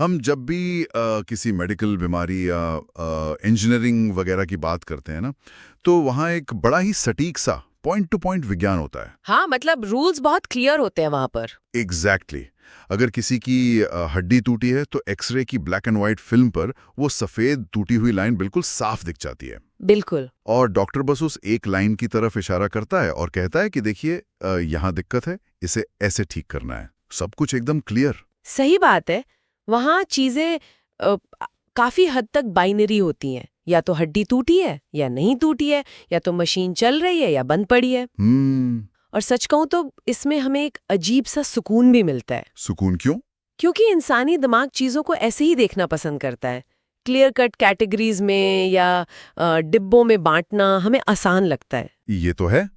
हम जब भी किसी मेडिकल बीमारी या इंजीनियरिंग वगैरह की बात करते हैं ना, तो वहाँ एक बड़ा ही सटीक सा पॉइंट टू पॉइंट विज्ञान होता है। हाँ, मतलब रूल्स बहुत क्लियर होते हैं वहां पर। एग्जैक्टली अगर किसी की हड्डी टूटी है तो एक्सरे की ब्लैक एंड व्हाइट फिल्म पर वो सफेद टूटी हुई लाइन बिल्कुल साफ दिख जाती है। बिल्कुल। और डॉक्टर बस उस एक लाइन की तरफ इशारा करता है और कहता है कि देखिए यहाँ दिक्कत है, इसे ऐसे ठीक करना है। सब कुछ एकदम क्लियर। सही बात है। वहाँ चीजें काफी हद तक बाइनरी होती हैं। या तो हड्डी टूटी है या नहीं टूटी है, या तो मशीन चल रही है या बंद पड़ी है। और सच कहूं तो इसमें हमें एक अजीब सा सुकून भी मिलता है। सुकून क्यों? क्योंकि इंसानी दिमाग चीजों को ऐसे ही देखना पसंद करता है। क्लियर कट कैटेगरीज में या डिब्बों में बांटना हमें आसान लगता है। ये तो है,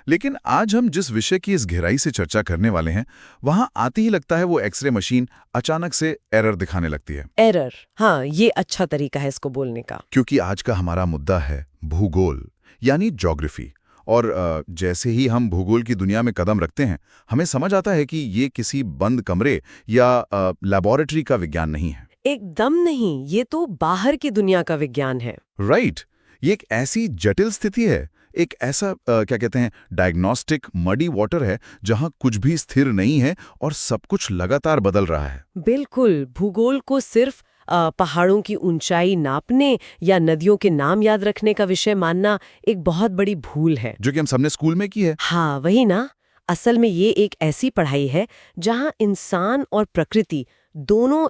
लेकिन आज हम जिस विषय की इस गहराई से चर्चा करने वाले हैं, वहां आते ही लगता है वो एक्सरे मशीन अचानक से एरर दिखाने लगती है। एरर, हाँ, ये अच्छा तरीका है इसको बोलने का। क्योंकि आज का हमारा मुद्दा है भूगोल, यानी ज्योग्राफी। और जैसे ही हम भूगोल की दुनिया में कदम रखते हैं, हमें समझ आता है कि ये किसी बंद कमरे या लैबोरेटरी का विज्ञान नहीं है। एकदम नहीं, ये तो बाहर की दुनिया का विज्ञान है। राइट। ये एक ऐसी जटिल स्थिति है, एक ऐसा क्या कहते हैं, डायग्नोस्टिक मडी वाटर है जहां कुछ भी स्थिर नहीं है और सब कुछ लगातार बदल रहा है। बिल्कुल। भूगोल को सिर्फ पहाड़ों की ऊंचाई नापने या नदियों के नाम याद रखने का विषय मानना एक बहुत बड़ी भूल है, जो कि हम सबने स्कूल में की है। हाँ, वही ना। असल में ये एक ऐसी पढ़ाई है जहां इंसान और प्रकृति दोनों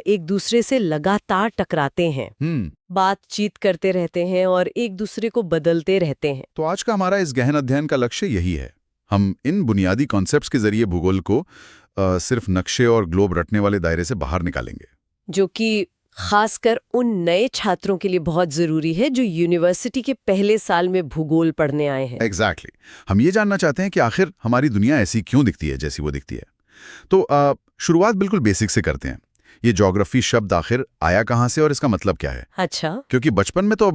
एक दूसरे से लगातार टकराते हैं, बातचीत करते रहते हैं और एक दूसरे को बदलते रहते हैं। तो आज का हमारा इस गहन अध्ययन का लक्ष्य यही है। हम इन बुनियादी कॉन्सेप्ट्स के जरिए भूगोल को सिर्फ नक्शे और ग्लोब रटने वाले दायरे से बाहर निकालेंगे, जो कि खासकर उन नए छात्रों के लिए बहुत जरूरी है जो यूनिवर्सिटी के पहले साल में भूगोल पढ़ने आए हैं। एग्जैक्टली। हम ये जानना चाहते हैं कि आखिर हमारी दुनिया ऐसी क्यों दिखती है जैसी वो दिखती है। तो शुरुआत बिल्कुल बेसिक से करते हैं। ये ज्योग्राफी शब्द आखिर आया कहाँ से और इसका मतलब क्या है? अच्छा। क्योंकि बचपन में तो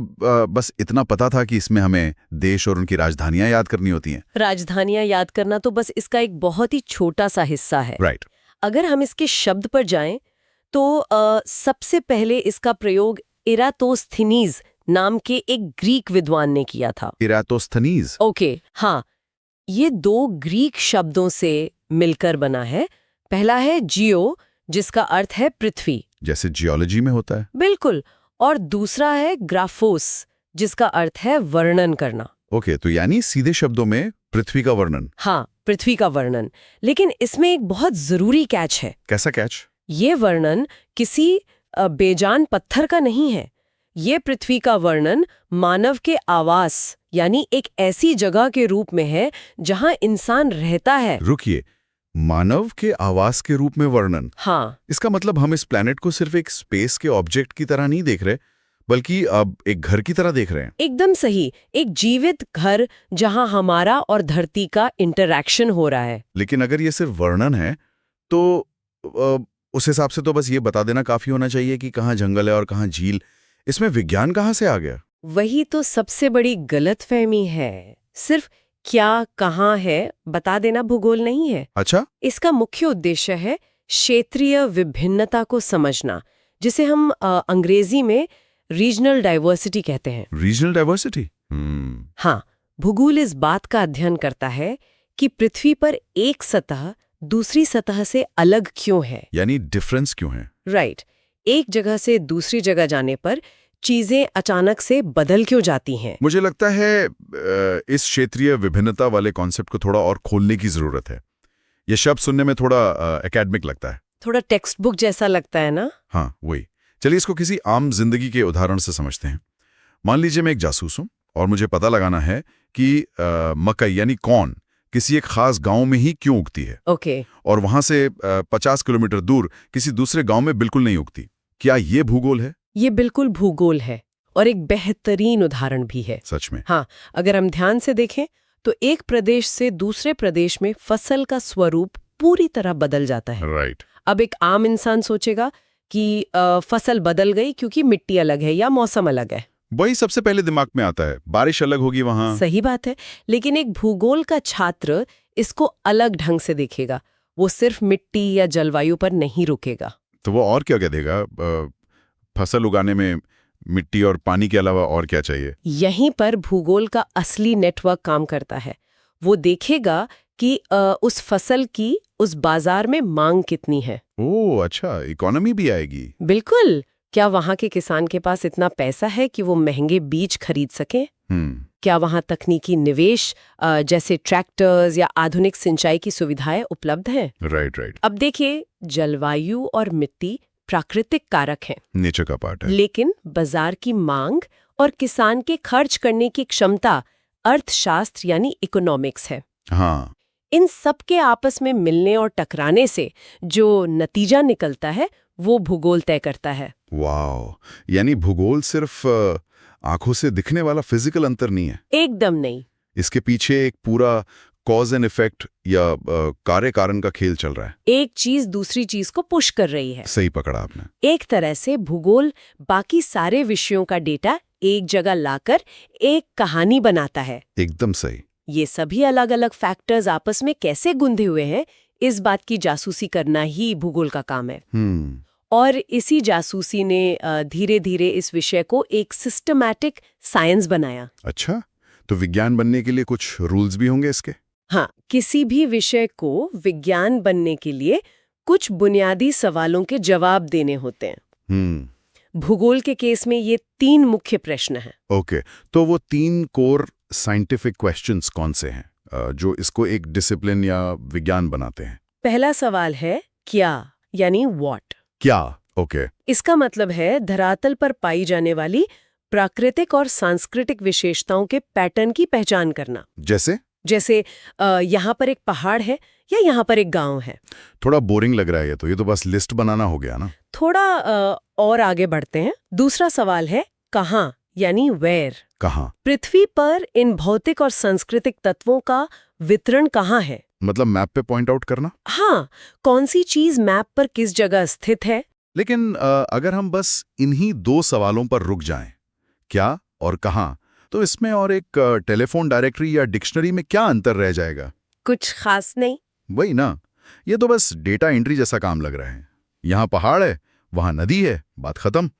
बस इतना पता था कि इसमें हमें देश और उनकी राजधानियां याद करनी होती हैं। राजधानियां याद करना तो बस इसका एक बहुत ही छोटा सा हिस्सा है। राइट। अगर हम इसके शब्द पर जाएं तो सबसे पहले इसका प्रयोग इरातोस्थनीज नाम के एक ग्रीक विद्वान ने किया था। इरातोस्थनीज? ओके, हाँ। ये दो ग्रीक शब्दों से मिलकर बना है। पहला है जियो, जिसका अर्थ है पृथ्वी, जैसे जियोलॉजी में होता है। बिल्कुल। और दूसरा है ग्राफोस, जिसका अर्थ है वर्णन करना। ओके, तो यानी सीधे शब्दों में पृथ्वी का वर्णन। हाँ, पृथ्वी का वर्णन। लेकिन इसमें एक बहुत जरूरी कैच है। कैसा कैच? ये वर्णन किसी बेजान पत्थर का नहीं है। ये पृथ्वी का वर्णन मानव के आवास, यानी एक ऐसी जगह के रूप में है जहां इंसान रहता है। रुकिए, मानव के आवास के रूप में वर्णन? हाँ। इसका मतलब हम इस प्लैनेट को सिर्फ एक स्पेस के ऑब्जेक्ट की तरह नहीं देख रहे, बल्कि अब एक घर की तरह देख रहे हैं। एकदम सही, एक जीवित घर जहां हमारा और धरती का इंटरैक्शन हो रहा है। लेकिन अगर ये सिर्फ वर्णन है तो उस हिसाब से तो बस ये बता देना काफी होना चाहिए कि कहाँ जंगल है और कहाँ झील। इसमें विज्ञान कहाँ से आ गया? वही तो सबसे बड़ी गलतफहमी है। सिर्फ क्या कहाँ है बता देना भूगोल नहीं है। अच्छा। इसका मुख्य उद्देश्य है क्षेत्रीय विभिन्नता को समझना, जिसे हम अंग्रेजी में रीजनल डाइवर्सिटी कहते हैं। Regional diversity? हाँ, भूगोल इस बात का अध्ययन करता है कि पृथ्वी पर एक सतह दूसरी सतह से अलग क्यों है, यानी डिफरेंस क्यों है। राइट। एक जगह से दूसरी जगह जाने पर चीजें अचानक से बदल क्यों जाती हैं। मुझे लगता है इस क्षेत्रीय विभिन्नता वाले कॉन्सेप्ट को थोड़ा और खोलने की जरूरत है। ये शब्द सुनने में थोड़ा एकेडमिक लगता है, थोड़ा टेक्स्ट बुक जैसा लगता है ना। हाँ, वही। चलिए इसको किसी आम जिंदगी के उदाहरण से समझते हैं। मान लीजिए मैं एक जासूस हूं और मुझे पता लगाना है कि मकई यानी कॉर्न किसी एक खास गांव में ही क्यों उगती है। ओके। और वहां से 50 किलोमीटर दूर किसी दूसरे गांव में बिल्कुल नहीं उगती। क्या ये भूगोल है? ये बिल्कुल भूगोल है और एक बेहतरीन उदाहरण भी है। सच में? हाँ, अगर हम ध्यान से देखें तो एक प्रदेश से दूसरे प्रदेश में फसल का स्वरूप पूरी तरह बदल जाता है। राइट। अब एक आम इंसान सोचेगा कि फसल बदल गई क्योंकि मिट्टी अलग है या मौसम अलग है। वही सबसे पहले दिमाग में आता है, बारिश अलग होगी वहां। सही बात है, लेकिन एक भूगोल का छात्र इसको अलग ढंग से देखेगा। वो सिर्फ मिट्टी या जलवायु पर नहीं रुकेगा। तो वो और क्या देगा? फसल उगाने में मिट्टी और पानी के अलावा और क्या चाहिए? यहीं पर भूगोल का असली नेटवर्क काम करता है। वो देखेगा कि उस फसल की उस बाजार में मांग कितनी है। ओह अच्छा, इकोनॉमी भी आएगी। बिल्कुल। क्या वहाँ के किसान के पास इतना पैसा है कि वो महंगे बीज खरीद सकें? क्या वहाँ तकनीकी निवेश जैसे ट्रैक्टर्स या आधुनिक सिंचाई की सुविधाएं उपलब्ध हैं? राइट। अब देखिए, जलवायु और मिट्टी प्राकृतिक कारक हैं, नेचर का पार्ट है। लेकिन बाजार की मांग और किसान के खर्च करने की क्षमता अर्थशास्त्र यानी इकोनॉमिक्स है। हाँ। इन सब के आपस में मिलने और टकराने से जो नतीजा निकलता है वो भूगोल तय करता है। वाह, यानी भूगोल सिर्फ आंखों से दिखने वाला फिजिकल अंतर नहीं है। एकदम नहीं। इसके पीछे एक पूरा कॉज एंड इफेक्ट या कार्य कारण का खेल चल रहा है। एक चीज दूसरी चीज को पुश कर रही है। सही पकड़ा आपने। एक तरह से भूगोल बाकी सारे विषयों का डेटा एक जगह लाकर एक कहानी बनाता है। एकदम सही। ये सभी अलग अलग फैक्टर्स आपस में कैसे गुंथे हुए हैं, इस बात की जासूसी करना ही भूगोल का काम है। और इसी जासूसी ने धीरे धीरे इस विषय को एक सिस्टमैटिक साइंस बनाया। अच्छा, तो विज्ञान बनने के लिए कुछ रूल्स भी होंगे इसके? हाँ, किसी भी विषय को विज्ञान बनने के लिए कुछ बुनियादी सवालों के जवाब देने होते हैं। भूगोल के केस में ये 3 मुख्य प्रश्न हैं। ओके, तो वो 3 कोर साइंटिफिक क्वेश्चंस कौन से हैं जो इसको एक डिसिप्लिन या विज्ञान बनाते हैं? पहला सवाल है क्या, यानी व्हाट। क्या? ओके। इसका मतलब है धरातल पर पाई जाने वाली प्राकृतिक और सांस्कृतिक विशेषताओं के पैटर्न की पहचान करना। जैसे यहाँ पर एक पहाड़ है या यहाँ पर एक गांव है। थोड़ा बोरिंग लग रहा है ये तो बस लिस्ट बनाना हो गया ना। थोड़ा और आगे बढ़ते हैं। दूसरा सवाल है कहाँ, यानी वेयर। कहाँ? पृथ्वी पर इन भौतिक और सांस्कृतिक तत्वों का वितरण कहाँ है? मतलब मैप पे पॉइंट आउट करना। हाँ, कौन सी चीज मैप पर किस जगह स्थित है। लेकिन अगर हम बस इन्हीं 2 सवालों पर रुक जाएं, क्या और कहाँ, तो इसमें और एक टेलीफोन डायरेक्टरी या डिक्शनरी में क्या अंतर रह जाएगा? कुछ खास नहीं। वही ना, ये तो बस डेटा एंट्री जैसा काम लग रहा है। यहाँ पहाड़ है, वहाँ नदी है, बात खत्म।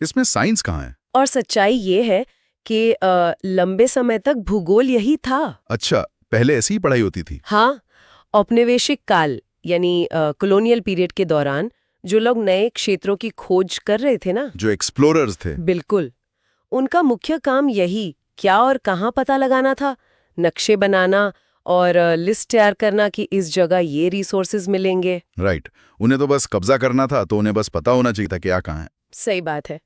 इसमें साइंस कहाँ है? और सच्चाई ये है कि लंबे समय तक भूगोल यही था। अच्छा, पहले ऐसी ही पढ़ाई होती थी? हाँ, औपनिवेशिक काल यानी कॉलोनियल पीरियड के दौरान जो लोग नए क्षेत्रों की खोज कर रहे थे ना, जो एक्सप्लोरर्स थे, बिल्कुल, उनका मुख्य काम यही क्या और कहाँ पता लगाना था। नक्शे बनाना और लिस्ट तैयार करना कि इस जगह ये रिसोर्सेज मिलेंगे। राइट। उन्हें तो बस कब्जा करना था, तो उन्हें बस पता होना चाहिए था क्या कहाँ है। सही बात है।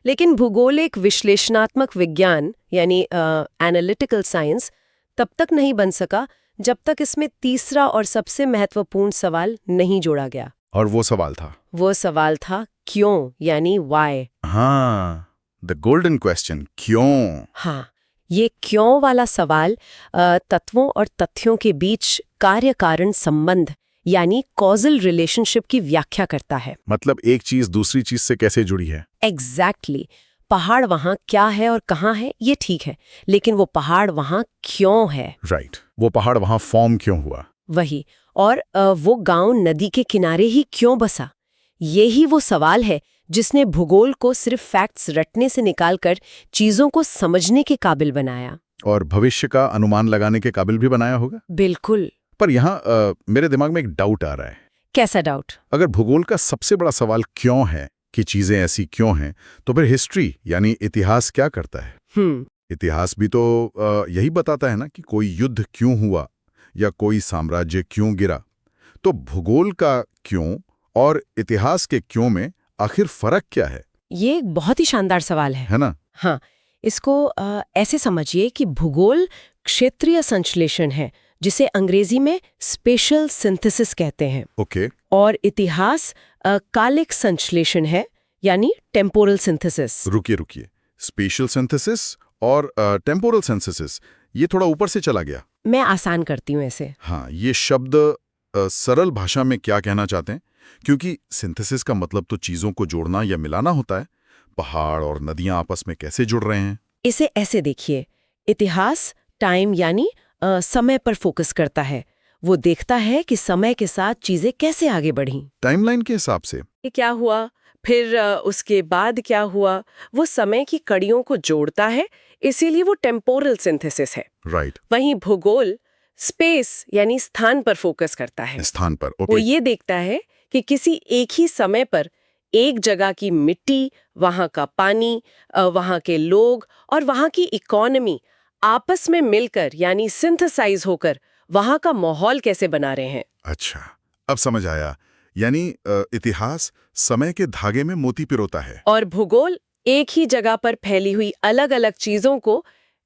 लेकिन भूगोल एक विश्लेषणात्मक विज्ञान यानी एनालिटिकल साइंस तब तक नहीं बन सका जब तक इसमें तीसरा और सबसे महत्वपूर्ण सवाल नहीं जोड़ा गया। और वो सवाल था? वो सवाल था क्यों, यानी व्हाई। हाँ, द गोल्डन क्वेश्चन, क्यों। हाँ, ये क्यों वाला सवाल तत्वों और तथ्यों के बीच कार्य कारण संबंध यानी कॉजल रिलेशनशिप की व्याख्या करता है। मतलब एक चीज दूसरी चीज से कैसे जुड़ी है? एग्जैक्टली। पहाड़ वहाँ क्या है और कहाँ है ये ठीक है, लेकिन वो पहाड़ वहाँ क्यों है? राइट। वो पहाड़ वहाँ फॉर्म क्यों हुआ? वही। और वो गांव नदी के किनारे ही क्यों बसा? यही वो सवाल है जिसने भूगोल को सिर्फ फैक्ट्स रटने से निकालकर चीजों को समझने के काबिल बनाया। और भविष्य का अनुमान लगाने के काबिल भी बनाया होगा। बिल्कुल। पर यहाँ मेरे दिमाग में एक डाउट आ रहा है। कैसा डाउट? अगर भूगोल का सबसे बड़ा सवाल क्यों है कि चीजें ऐसी क्यों हैं, तो फिर हिस्ट्री यानी इतिहास क्या करता है? इतिहास भी तो यही बताता है ना कि कोई युद्ध क्यों हुआ या कोई साम्राज्य क्यों गिरा। तो भूगोल का क्यों और इतिहास के क्यों में आखिर फर्क क्या है? ये एक बहुत ही शानदार सवाल है ना? हाँ, इसको ऐसे समझिए कि भूगोल क्षेत्रीय संश्लेषण है जिसे अंग्रेजी में स्पेशल सिंथेसिस कहते हैं। ओके। और इतिहास कालिक संश्लेषण है यानी टेम्पोरल सिंथेसिस। रुकिए, स्पेशल सिंथेसिस और टेम्पोरल सिंथेसिस, ये थोड़ा ऊपर से चला गया। मैं आसान करती हूँ ऐसे। हाँ, ये शब्द सरल भाषा में क्या कहना चाहते हैं? क्योंकि सिंथेसिस का मतलब तो चीजों को जोड़ना या मिलाना होता है। पहाड़ और नदियां आपस में कैसे जुड़ रहे हैं? इसे ऐसे देखिए, इतिहास टाइम यानी समय पर फोकस करता है। वो देखता है कि समय के साथ चीजें कैसे आगे बढ़ी। टाइमलाइन के हिसाब से। ये क्या हुआ, फिर उसके बाद क्या हुआ, वो समय की कड़ियों को जोड़ता है, इसीलिए वो टेम्पोरल सिंथेसिस है। राइट। वहीं भूगोल स्पेस यानी स्थान पर फोकस करता है। स्थान पर। वो ओके। ये देखता है कि किसी एक ही समय पर एक जगह की मिट्टी, वहाँ का पानी, वहाँ के लोग और वहाँ की इकोनॉमी आपस में मिलकर यानी सिंथेसाइज होकर वहाँ का माहौल कैसे बना रहे हैं। अच्छा, अब समझ आया। यानी इतिहास समय के धागे में मोती पिरोता है। और भूगोल एक ही जगह पर फैली हुई अलग अलग चीजों को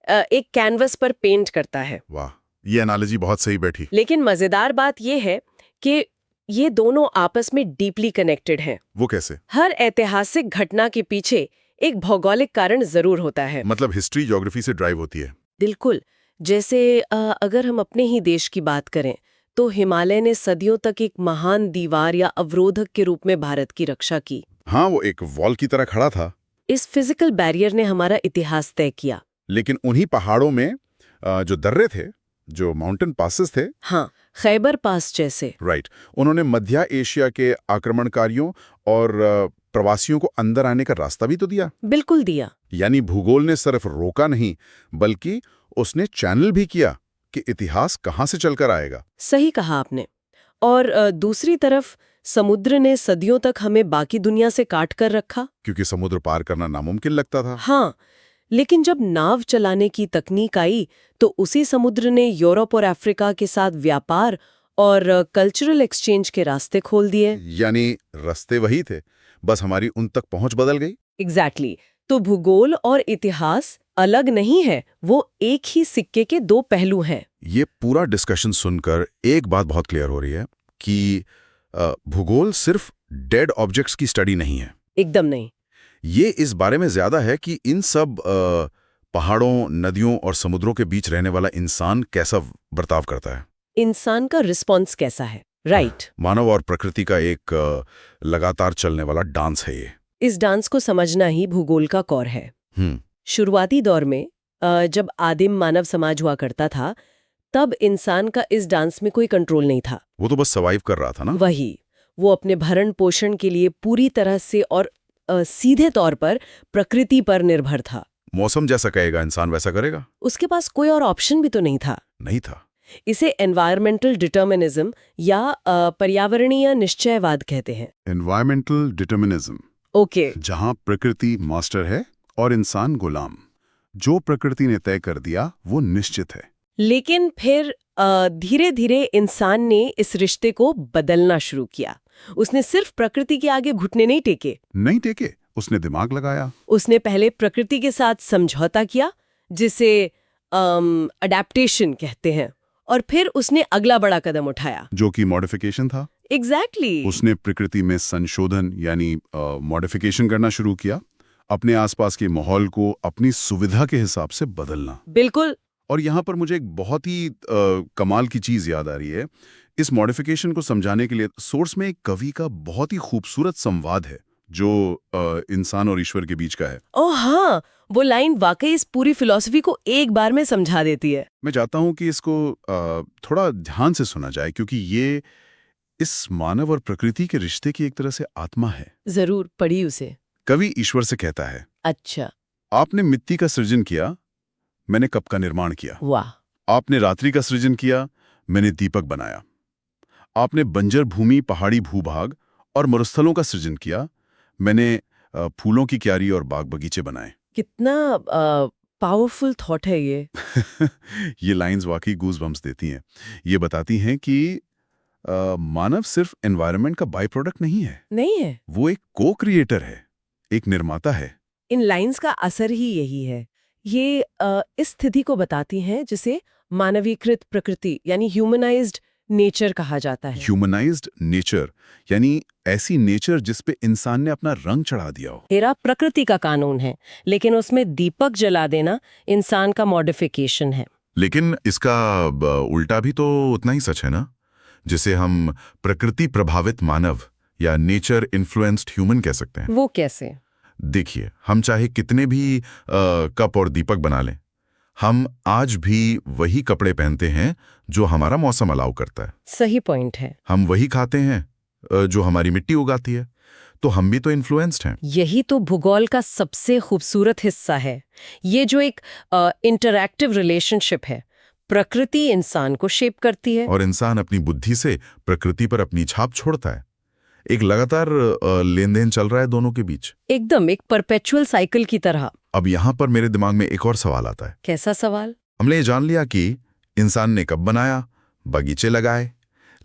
एक कैनवस पर पेंट करता है। वाह, ये एनालॉजी बहुत सही बैठी। लेकिन मजेदार बात यह है कि ये दोनों आपस में डीपली कनेक्टेड हैं। वो कैसे? हर ऐतिहासिक घटना के पीछे एक भौगोलिक कारण जरूर होता है। मतलब हिस्ट्री ज्योग्राफी से ड्राइव होती है। बिल्कुल। जैसे अगर हम अपने ही देश की बात करें तो हिमालय ने सदियों तक एक महान दीवार या अवरोधक के रूप में भारत की रक्षा की। हाँ, वो एक वॉल की तरह खड़ा था। इस फिजिकल बैरियर ने हमारा इतिहास तय किया। लेकिन उन्हीं पहाड़ों में जो दर्रे थे, जो माउंटेन पासेस थे, हाँ, खैबर पास जैसे। राइट, उन्होंने मध्य एशिया के आक्रमणकारियों और प्रवासियों को अंदर आने का रास्ता भी तो दिया। बिल्कुल दिया। यानी भूगोल ने सिर्फ रोका नहीं, बल्कि उसने चैनल भी किया कि इतिहास कहाँ से चलकर आएगा। सही कहा आपने। और दूसरी तरफ समुद्र ने सदियों तक हमें बाकी दुनिया से काट कर रखा। क्योंकि समुद्र पार करना नामुमकिन लगता था। हाँ, लेकिन जब नाव चलाने की तकनीक आई तो उसी समुद्र ने यूरोप और अफ्रीका के साथ व्यापार और कल्चरल एक्सचेंज के रास्ते खोल दिए। यानी रास्ते वही थे, बस हमारी उन तक पहुंच बदल गई। एग्जैक्टली। तो भूगोल और इतिहास अलग नहीं है, वो एक ही सिक्के के दो पहलू हैं। ये पूरा डिस्कशन सुनकर एक बात बहुत क्लियर हो रही है कि भूगोल सिर्फ डेड ऑब्जेक्ट्स की स्टडी नहीं है। एकदम नहीं। ये इस बारे में ज्यादा है कि इन सब पहाड़ों, नदियों और समुद्रों के बीच रहने वाला इंसान कैसा बर्ताव करता है। इंसान का रिस्पॉन्स कैसा है। राइट। मानव और प्रकृति का एक लगातार चलने वाला डांस है ये। इस डांस को समझना ही भूगोल का कोर है। शुरुआती दौर में जब आदिम मानव समाज हुआ करता था, तब इंसान का इस डांस में कोई कंट्रोल नहीं था। वो तो बस सर्वाइव कर रहा था ना। वही, वो अपने भरण पोषण के लिए पूरी तरह से और सीधे तौर पर प्रकृति पर निर्भर था। मौसम जैसा कहेगा इंसान वैसा करेगा। उसके पास कोई और ऑप्शन भी तो नहीं था। नहीं था। इसे एनवायरमेंटल डिटर्मिनिज्म या पर्यावरणीय निश्चयवाद कहते हैं। Environmental determinism. ओके। जहां प्रकृति मास्टर है और इंसान गुलाम। जो प्रकृति ने तय कर दिया वो निश्चित है। लेकिन फिर धीरे धीरे इंसान ने इस रिश्ते को बदलना शुरू किया। उसने सिर्फ प्रकृति के आगे घुटने नहीं टेके, उसने दिमाग लगाया। उसने पहले प्रकृति के साथ समझौता किया, जिसे अडैप्टेशन कहते हैं, और फिर उसने अगला बड़ा कदम उठाया, जो कि मॉडिफिकेशन था। एग्जैक्टली। उसने प्रकृति में संशोधन यानी मॉडिफिकेशन करना शुरू किया, अपने आसपास के माहौल को अपनी सुविधा के हिसाब से बदलना। बिल्कुल। और यहाँ पर मुझे एक बहुत ही कमाल की चीज याद आ रही है। इस मॉडिफिकेशन को समझाने के लिए सोर्स में एक कवि का बहुत ही खूबसूरत संवाद है जो इंसान और ईश्वर के बीच का है। ओह हाँ, वो लाइन वाकई इस पूरी फिलॉसफी को एक बार में समझा देती है। मैं चाहता हूं कि इसको थोड़ा ध्यान से सुना जाए, क्योंकि ये इस मानव और प्रकृति के रिश्ते की एक तरह से आत्मा है। जरूर पढ़ी उसे। कवि ईश्वर से कहता है, अच्छा। आपने मिट्टी का सृजन किया, मैंने कप का निर्माण किया। वाह। आपने रात्रि का सृजन किया, मैंने दीपक बनाया। आपने बंजर भूमि, पहाड़ी भूभाग और मरुस्थलों का सृजन किया, मैंने फूलों की क्यारी और बाग बगीचे बनाए। कितना पावरफुल थॉट है ये। ये लाइंस वाकई गूज़बम्प्स देती हैं। ये बताती हैं कि मानव सिर्फ एनवायरनमेंट का बाय प्रोडक्ट नहीं है, वो एक को क्रिएटर है, एक निर्माता है। इन लाइंस का असर ही यही है। ये इस स्थिति को बताती हैं जिसे मानवीकृत प्रकृति यानी ह्यूमनाइज्ड नेचर कहा जाता है। ह्यूमनाइज्ड नेचर यानी ऐसी नेचर जिस पे इंसान ने अपना रंग चढ़ा दिया हो। तेरा प्रकृति का कानून है, लेकिन उसमें दीपक जला देना इंसान का मॉडिफिकेशन है। लेकिन इसका उल्टा भी तो उतना ही सच है ना, जिसे हम प्रकृति प्रभावित मानव या नेचर इन्फ्लुएंस्ड ह्यूमन कह सकते हैं। वो कैसे? देखिए, हम चाहे कितने भी कप और दीपक बना लें, हम आज भी वही कपड़े पहनते हैं जो हमारा मौसम अलाउ करता है। सही पॉइंट है। हम वही खाते हैं जो हमारी मिट्टी उगाती है। तो हम भी तो इन्फ्लुएंस्ड हैं। यही तो भूगोल का सबसे खूबसूरत हिस्सा है। ये जो एक इंटरैक्टिव रिलेशनशिप है, प्रकृति इंसान को शेप करती है और इंसान अपनी बुद्धि से प्रकृति पर अपनी छाप छोड़ता है। एक लगातार लेन देन चल रहा है दोनों के बीच। एकदम एक परपेचुअल साइकिल की तरह। अब यहाँ पर मेरे दिमाग में एक और सवाल आता है। कैसा सवाल? हमने ये जान लिया कि इंसान ने कब बनाया, बगीचे लगाए,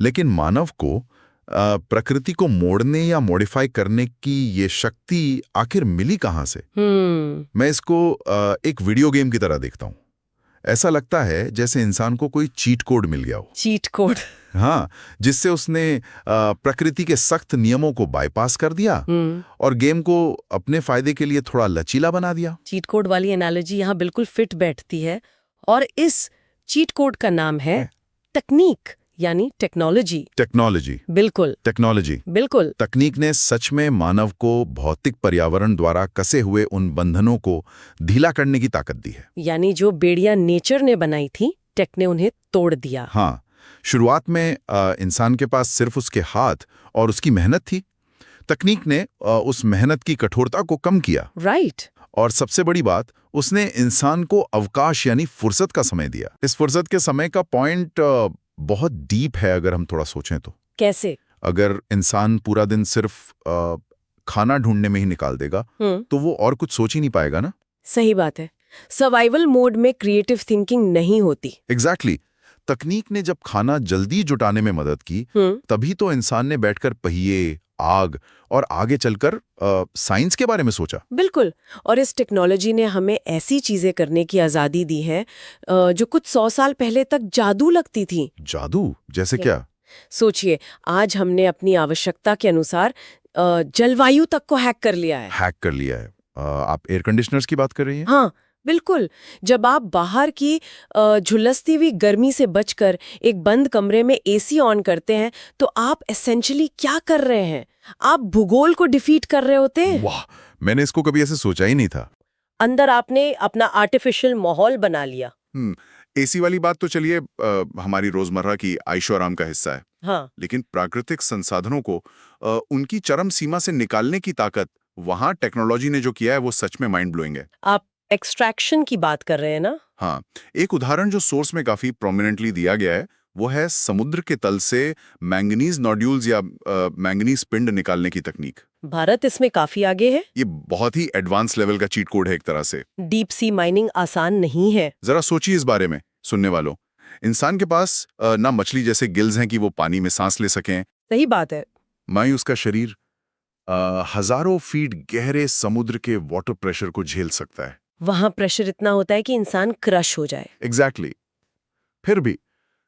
लेकिन मानव को प्रकृति को मोड़ने या मॉडिफाई करने की ये शक्ति आखिर मिली कहाँ से? मैं इसको एक वीडियो गेम की तरह देखता हूँ। ऐसा लगता है जैसे इंसान को कोई चीट कोड मिल गया हो। Cheat code? हाँ, जिससे उसने प्रकृति के सख्त नियमों को बाईपास कर दिया और गेम को अपने फायदे के लिए थोड़ा लचीला बना दिया। चीट कोड वाली एनालॉजी यहाँ बिल्कुल फिट बैठती है। और इस चीट कोड का नाम है तकनीक, यानी टेक्नोलॉजी। टेक्नोलॉजी, बिल्कुल टेक्नोलॉजी, बिल्कुल। तकनीक ने सच में मानव को भौतिक पर्यावरण द्वारा कसे हुए उन बंधनों को ढीला करने की ताकत दी है। यानी जो बेड़ियां नेचर ने बनाई थी, टेक ने उन्हें तोड़ दिया। हाँ, शुरुआत में इंसान के पास सिर्फ उसके हाथ और उसकी मेहनत थी। तकनीक ने उस मेहनत की कठोरता को कम किया। राइट। और सबसे बड़ी बात, उसने इंसान को अवकाश यानी फुर्सत का समय दिया। इस फुर्सत के समय का पॉइंट बहुत डीप है अगर हम थोड़ा सोचें तो। कैसे? अगर इंसान पूरा दिन सिर्फ खाना ढूंढने में ही निकाल देगा तो वो और कुछ सोच ही नहीं पाएगा ना। सही बात है। सर्वाइवल मोड में क्रिएटिव थिंकिंग नहीं होती। एग्जैक्टली। तकनीक ने जब खाना जल्दी जुटाने में मदद की, तभी तो इंसान ने बैठकर पहिए, आग और आगे चलकर साइंस के बारे में सोचा। बिल्कुल। और इस टेक्नोलॉजी ने हमें ऐसी चीजें करने की आजादी दी है जो कुछ 100 साल पहले तक जादू लगती थी। जादू? जैसे क्या? सोचिए, आज हमने अपनी आवश्यकता के अनुसार जलवायु तक को हैक कर लिया है। हैक कर लिया है? आप एयर कंडीशनर्स की बात कर रही हैं? हाँ बिल्कुल। जब आप बाहर की झुलसती हुई गर्मी से बचकर एक बंद कमरे में एसी ऑन करते हैं तो आप एसेंशियली क्या कर रहे हैं? आप भूगोल को डिफीट कर रहे होते हैं। वाह, मैंने इसको कभी ऐसे सोचा ही नहीं था। अंदर आपने अपना आर्टिफिशियल माहौल बना लिया। एसी वाली बात तो चलिए हमारी रोजमर्रा की आइशो आराम का हिस्सा है। हाँ। लेकिन प्राकृतिक संसाधनों को उनकी चरम सीमा से निकालने की ताकत वहां टेक्नोलॉजी ने जो किया है वो सच में माइंड ब्लोइंग है। आप एक्सट्रैक्शन की बात कर रहे हैं ना? हाँ, एक उदाहरण जो सोर्स में काफी प्रोमिनेंटली दिया गया है वो है समुद्र के तल से मैंगनीज नोड्यूल्स या मैंगनीज पिंड निकालने की तकनीक। भारत इसमें काफी आगे है। ये बहुत ही एडवांस लेवल का चीट कोड है एक तरह से। डीप सी माइनिंग आसान नहीं है। जरा सोचिए इस बारे में सुनने वालों। इंसान के पास ना मछली जैसे गिल्स हैं कि वो पानी में सांस ले सकें। सही बात है। मायूस उसका शरीर हजारों फीट गहरे समुद्र के वाटर प्रेशर को झेल सकता है। वहां प्रेशर इतना होता है कि इंसान क्रश हो जाए। एग्जैक्टली। फिर भी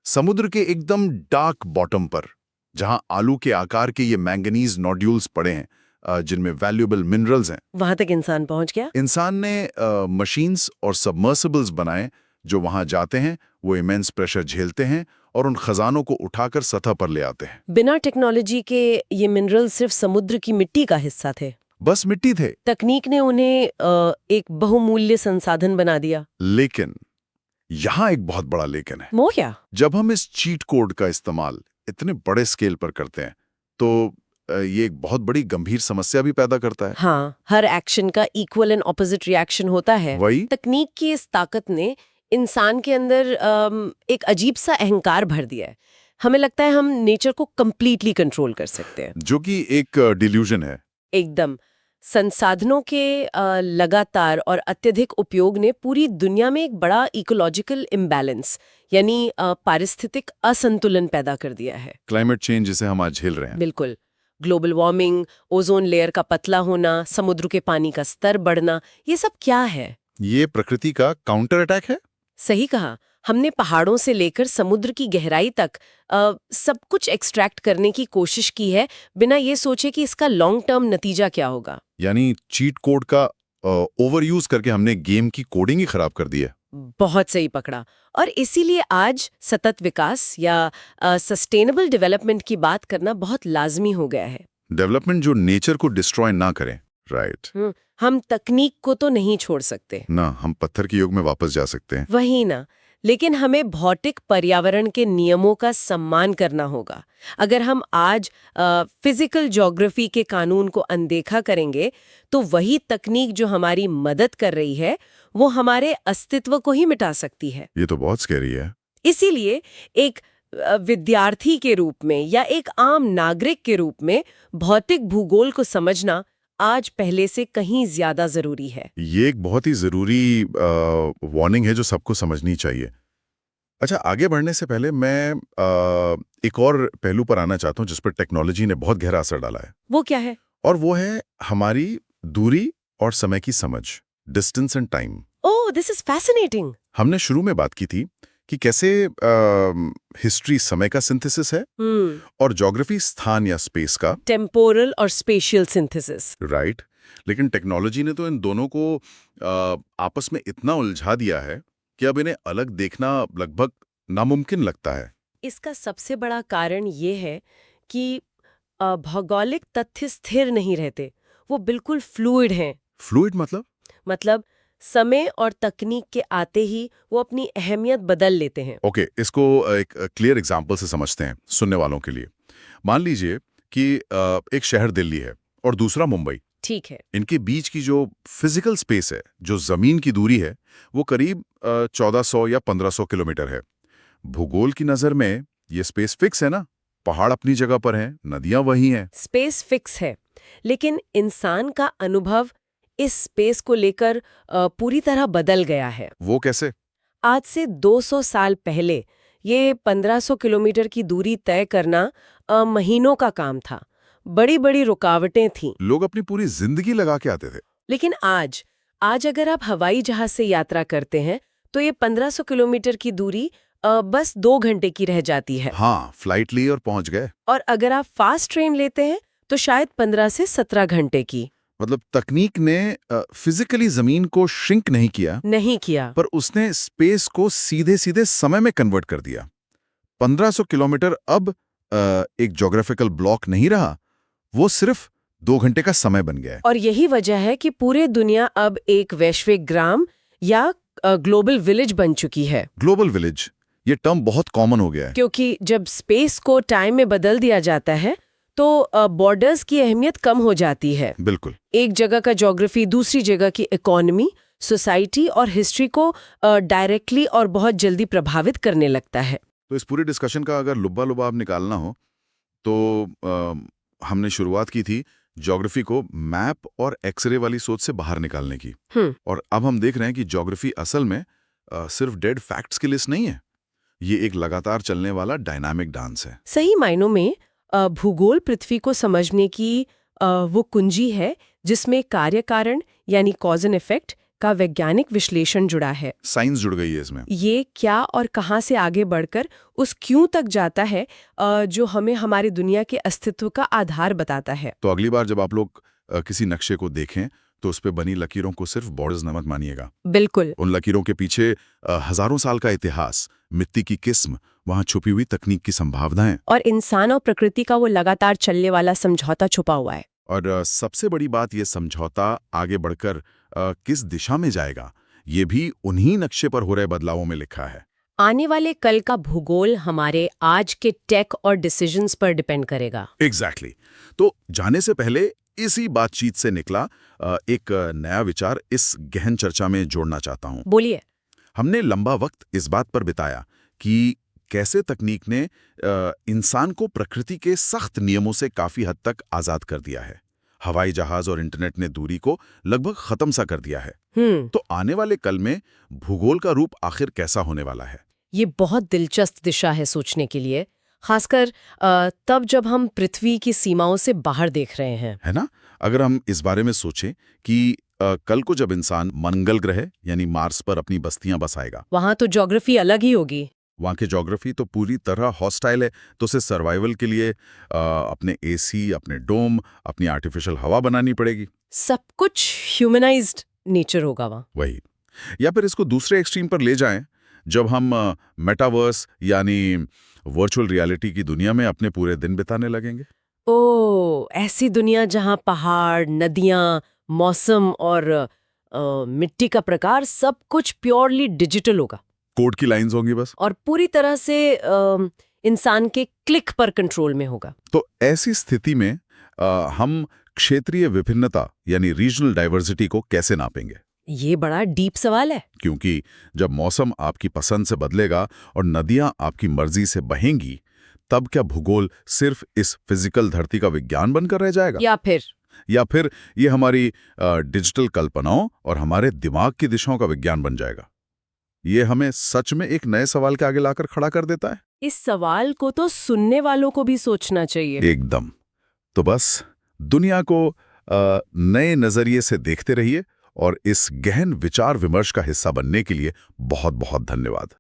समुद्र के एकदम डार्क बॉटम पर, जहां आलू के आकार के ये मैंगनीज नोड्यूल्स पड़े हैं जिनमें वैल्यूएबल मिनरल्स हैं, वहां तक इंसान पहुंच गया। इंसान ने मशीन्स और सबमर्सिबल्स बनाए जो वहां जाते हैं, वो इमेंस प्रेशर झेलते हैं और उन खजानों को उठाकर सतह पर ले आते हैं। बिना टेक्नोलॉजी के ये मिनरल सिर्फ समुद्र की मिट्टी का हिस्सा थे। बस मिट्टी थे। तकनीक ने उन्हें एक बहुमूल्य संसाधन बना दिया। लेकिन यहां एक बहुत बड़ा लेकिन है। वो क्या? जब हम इस चीट कोड का इस्तेमाल इतने बड़े स्केल पर करते हैं तो ये एक बहुत बड़ी गंभीर समस्या भी पैदा करता है। हाँ, हर एक्शन का इक्वल एंड ऑपोजिट रिएक्शन होता है। वही तकनीक की इस ताकत ने इंसान के अंदर एक अजीब सा अहंकार भर दिया है। हमें लगता है हम नेचर को कंप्लीटली कंट्रोल कर सकते हैं, जो कि एक डिल्यूजन है। एकदम। संसाधनों के लगातार और अत्यधिक उपयोग ने पूरी दुनिया में एक बड़ा इकोलॉजिकल इम्बैलेंस यानी पारिस्थितिक असंतुलन पैदा कर दिया है। क्लाइमेट चेंज जिसे हम आज झेल रहे हैं। बिल्कुल। ग्लोबल वार्मिंग, ओजोन लेयर का पतला होना, समुद्र के पानी का स्तर बढ़ना, ये सब क्या है? ये प्रकृति का काउंटर अटैक है। सही कहा। हमने पहाड़ों से लेकर समुद्र की गहराई तक सब कुछ एक्सट्रैक्ट करने की कोशिश की है बिना ये सोचे कि इसका लॉन्ग टर्म नतीजा क्या होगा। यानी चीट कोड का ओवर यूज करके हमने गेम की कोडिंग ही खराब कर दी है। बहुत सही पकड़ा। और इसीलिए आज सतत विकास या सस्टेनेबल डेवलपमेंट की बात करना बहुत लाजमी हो गया है। डेवलपमेंट जो नेचर को डिस्ट्रॉय ना करें, राइट। हम तकनीक को तो नहीं छोड़ सकते, ना हम पत्थर के युग में वापस जा सकते हैं। वही ना, लेकिन हमें भौतिक पर्यावरण के नियमों का सम्मान करना होगा। अगर हम आज फिजिकल ज्योग्राफी के कानून को अनदेखा करेंगे तो वही तकनीक जो हमारी मदद कर रही है वो हमारे अस्तित्व को ही मिटा सकती है। ये तो बहुत स्कैरी है। इसीलिए एक विद्यार्थी के रूप में या एक आम नागरिक के रूप में भौतिक भूगोल को समझना आज पहले से कहीं ज्यादा जरूरी है। ये एक बहुत ही जरूरी वार्निंग है जो सबको समझनी चाहिए। अच्छा, आगे बढ़ने से पहले मैं एक और पहलू पर आना चाहता हूँ जिस पर टेक्नोलॉजी ने बहुत गहरा असर डाला है, वो क्या है? और वो है हमारी दूरी और समय की समझ, distance and time. Oh, this is fascinating. हमने शुरू में बात की थी कि कैसे हिस्ट्री समय का सिंथेसिस है और ज्योग्राफी स्थान या स्पेस का, टेम्पोरल और स्पेशियल सिंथेसिस। राइट। लेकिन टेक्नोलॉजी ने तो इन दोनों को आपस में इतना उलझा दिया है कि अब इन्हें अलग देखना लगभग नामुमकिन लगता है। इसका सबसे बड़ा कारण ये है कि भौगोलिक तथ्य स्थिर नहीं रहते, वो बिल्कुल फ्लूइड हैं। फ्लूइड मतलब समय और तकनीक के आते ही वो अपनी अहमियत बदल लेते हैं। ओके, इसको एक क्लियर एग्जांपल से समझते हैं सुनने वालों के लिए। मान लीजिए कि एक शहर दिल्ली है और दूसरा मुंबई। ठीक है। इनके बीच की जो फिजिकल स्पेस है, जो जमीन की दूरी है, वो करीब 1400 या 1500 किलोमीटर है। भूगोल की नजर में ये स्पेस फिक्स है ना, पहाड़ अपनी जगह पर हैं, नदियां वही हैं। स्पेस फिक्स है, लेकिन इंसान का अनुभव इस स्पेस को लेकर पूरी तरह बदल गया है। वो कैसे? आज से 200 साल पहले ये 1500 किलोमीटर की दूरी तय करना महीनों का काम था। बड़ी बड़ी रुकावटें थीं। लोग अपनी पूरी जिंदगी लगा के आते थे। लेकिन आज अगर आप हवाई जहाज से यात्रा करते हैं तो ये 1500 किलोमीटर की दूरी बस 2 घंटे की रह जाती है। हाँ, फ्लाइट ली और पहुंच गए। और अगर आप फास्ट ट्रेन लेते हैं तो शायद 15 से 17 घंटे की। मतलब तकनीक ने फिजिकली जमीन को श्रिंक नहीं किया, पर उसने स्पेस को सीधे सीधे समय में कन्वर्ट कर दिया। 1500 किलोमीटर अब एक ज्योग्राफिकल ब्लॉक नहीं रहा, वो सिर्फ 2 घंटे का समय बन गया है। और यही वजह है कि पूरे दुनिया अब एक वैश्विक ग्राम या ग्लोबल विलेज बन चुकी है। ग्लोबल विलेज, ये टर्म बहुत कॉमन हो गया है। क्योंकि जब स्पेस को टाइम में बदल दिया जाता है तो बॉर्डर्स की अहमियत कम हो जाती है। बिल्कुल। एक जगह का ज्योग्राफी दूसरी जगह की इकोनॉमी, सोसाइटी और हिस्ट्री को डायरेक्टली और बहुत जल्दी प्रभावित करने लगता है। तो इस पूरे डिस्कशन का अगर लुब्बा लुबाब निकालना हो तो हमने शुरुआत की थी ज्योग्राफी को मैप और एक्सरे वाली सोच से बाहर निकालने की। और अब हम देख रहे हैं कि ज्योग्राफी असल में सिर्फ डेड फैक्ट्स की लिस्ट नहीं है, ये एक लगातार चलने वाला डायनामिक डांस है। सही मायनों में भूगोल पृथ्वी को समझने की वो कुंजी है जिसमें कार्य कारण यानी कॉज एंड इफेक्ट का वैज्ञानिक विश्लेषण जुड़ा है। साइंस जुड़ गई है इसमें। ये क्या और कहां से आगे बढ़कर उस क्यों तक जाता है जो हमें हमारी दुनिया के अस्तित्व का आधार बताता है। तो अगली बार जब आप लोग किसी नक्शे को देखें तो उस पे बनी लकीरों को सिर्फ बॉर्डर्स न मत मानिएगा। बिल्कुल। उन लकीरों के पीछे हजारों साल का इतिहास, मिट्टी की किस्म, वहां छुपी हुई तकनीक की संभावनाएं और इंसान और प्रकृति का वो लगातार चलने वाला समझौता छुपा हुआ है। और सबसे बड़ी बात, ये समझौता आगे बढ़कर किस दिशा में जाएगा, ये भी उन्हीं नक्शे पर हो रहे बदलावों में लिखा है। आने वाले कल का भूगोल हमारे आज के टेक और डिसीजंस पर डिपेंड करेगा। एग्जैक्टली। तो जाने से पहले इसी बातचीत से निकला एक नया विचार इस गहन चर्चा में जोड़ना चाहता हूं। बोलिए। हमने लंबा वक्त इस बात पर बिताया कि कैसे तकनीक ने इंसान को प्रकृति के सख्त नियमों से काफी हद तक आजाद कर दिया है। हवाई जहाज और इंटरनेट ने दूरी को लगभग खत्म सा कर दिया है। तो आने वाले कल में भूगोल का रूप आखिर कैसा होने वाला है? ये बहुत दिलचस्प दिशा है सोचने के लिए, खासकर तब जब हम पृथ्वी की सीमाओं से बाहर देख रहे हैं, है ना? अगर हम इस बारे में सोचें कि कल को जब इंसान मंगल ग्रह यानी मार्स पर अपनी बस्तियां बसाएगा, वहां तो ज्योग्राफी अलग ही होगी। वहां की ज्योग्राफी तो पूरी तरह हॉस्टाइल है। तो उसे सर्वाइवल के लिए अपने एसी, अपने डोम, अपनी आर्टिफिशियल हवा बनानी पड़ेगी। सब कुछ ह्यूमनाइज्ड नेचर होगा वहां। वही। या फिर इसको दूसरे एक्सट्रीम पर ले जाएं, जब हम मेटावर्स यानी वर्चुअल रियलिटी की दुनिया में अपने पूरे दिन बिताने लगेंगे। ऐसी दुनिया जहां पहाड़, नदियां, मौसम और मिट्टी का प्रकार सब कुछ प्योरली डिजिटल होगा कोड की लाइंस होंगी बस। और पूरी तरह से इंसान के क्लिक पर कंट्रोल में होगा। तो ऐसी स्थिति में हम क्षेत्रीय विभिन्नता यानी रीजनल डाइवर्सिटी को कैसे नापेंगे? ये बड़ा डीप सवाल है। क्योंकि जब मौसम आपकी पसंद से बदलेगा और नदियां आपकी मर्जी से बहेंगी, तब क्या भूगोल सिर्फ इस फिजिकल धरती का विज्ञान बनकर रह जाएगा? या फिर ये हमारी डिजिटल कल्पनाओं और हमारे दिमाग की दिशाओं का विज्ञान बन जाएगा? ये हमें सच में एक नए सवाल के आगे लाकर खड़ा कर देता है। इस सवाल को तो सुनने वालों को भी सोचना चाहिए। एकदम। तो बस दुनिया को नए नजरिए से देखते रहिए और इस गहन विचार विमर्श का हिस्सा बनने के लिए बहुत बहुत धन्यवाद।